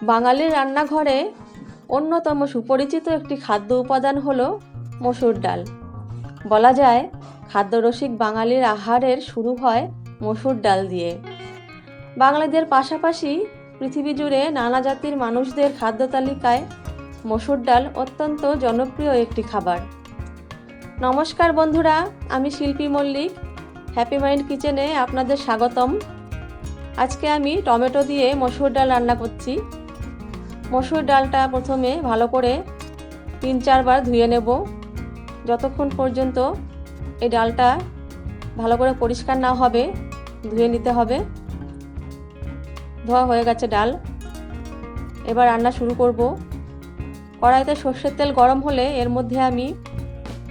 বাঙালির রান্নাঘরে অন্যতম সুপরিচিত একটি খাদ্য উপাদান হলো মসুর ডাল। বলা যায় খাদ্যরসিক বাঙালির আহারের শুরু হয় মসুর ডাল দিয়ে। বাঙালিদের পাশাপাশি পৃথিবী জুড়ে নানা জাতির মানুষদের খাদ্য তালিকায় মসুর ডাল অত্যন্ত জনপ্রিয় একটি খাবার। নমস্কার বন্ধুরা, আমি শিল্পী মল্লিক, হ্যাপি মাইন্ড কিচেনে আপনাদের স্বাগতম। আজকে আমি টমেটো দিয়ে মসুর ডাল রান্না করছি। মসুর ডালটা প্রথমে ভালো করে 3-4 বার ধুয়ে নেব, যতক্ষণ পর্যন্ত এই ডালটা ভালো করে পরিষ্কার না হবে ধুয়ে নিতে হবে। ধোয়া হয়ে গেছে ডাল, এবার রান্না শুরু করব। কড়াইতে সর্ষের তেল গরম হলে এর মধ্যে আমি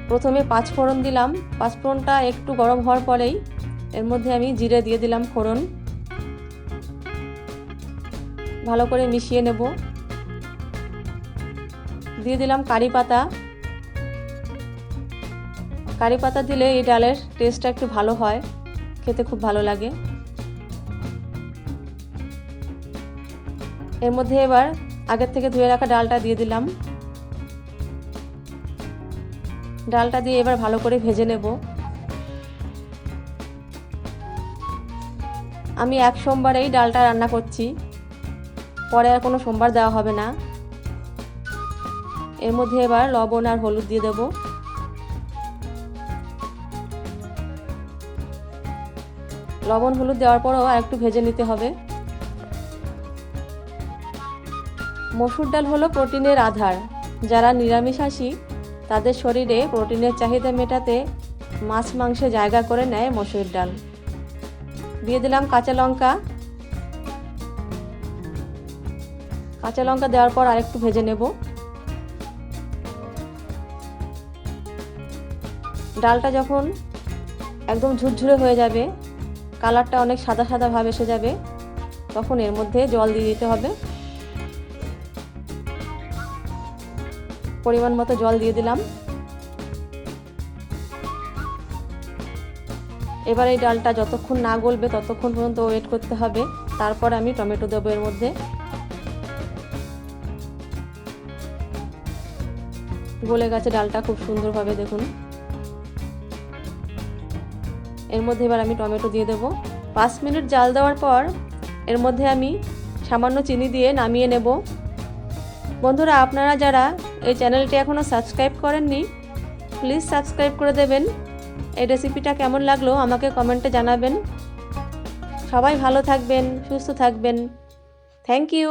প্রথমে 5 ফোড়ন দিলাম। 5 ফোড়নটা একটু গরম হওয়ার পরেই এর মধ্যে আমি জিরে দিয়ে দিলাম ফোড়ন। ভালো করে মিশিয়ে নেব। দিয়ে দিলাম কারি পাতা। কারি পাতা দিলে এই ডালের টেস্টটা একটু ভালো হয়, খেতে খুব ভালো লাগে। এর মধ্যে এবার আগের থেকে ধুয়ে রাখা ডালটা দিয়ে দিলাম। ডালটা দিয়ে এবার ভালো করে ভেজে নেব। আমি এক সোমবারেই ডালটা রান্না করছি, পরে আর কোনো সোমবার দেওয়া হবে না। এর মধ্যে এবার লবণ আর হলুদ দিয়ে দেব। লবণ হলুদ দেওয়ার পরও আর একটু ভেজে নিতে হবে। মসুর ডাল হলো প্রোটিনের আধার। যারা নিরামিষাশী তাদের শরীরে প্রোটিনের চাহিদা মেটাতে মাছ মাংসে জায়গা করে নেয় মসুর ডাল। দিয়ে দিলাম কাঁচা লঙ্কা। কাঁচা লঙ্কা দেওয়ার পর আরেকটু ভেজে নেব। ডালটা যখন একদম ঝুরঝুরে হয়ে যাবে, কালারটা অনেক সাদা সাদা ভাব এসে যাবে, তখন এর মধ্যে জল দিয়ে দিতে হবে। পরিমাণ মতো জল দিয়ে দিলাম। এবার এই ডালটা যতক্ষণ না গলবে ততক্ষণ পর্যন্ত ওয়েট করতে হবে। তারপর আমি টমেটো দেবো এর মধ্যে। গলে গেছে ডালটা খুব সুন্দরভাবে, দেখুন। এর মধ্যে এবার আমি টমেটো দিয়ে দেব। 5 মিনিট জাল দেওয়ার পর এর মধ্যে আমি সামান্য চিনি দিয়ে নামিয়ে নেব। বন্ধুরা, আপনারা যারা এই চ্যানেলটি এখনও সাবস্ক্রাইব করেননি, প্লিজ সাবস্ক্রাইব করে দেবেন। এই রেসিপিটা কেমন লাগলো আমাকে কমেন্টে জানাবেন। সবাই ভালো থাকবেন, সুস্থ থাকবেন। Thank you.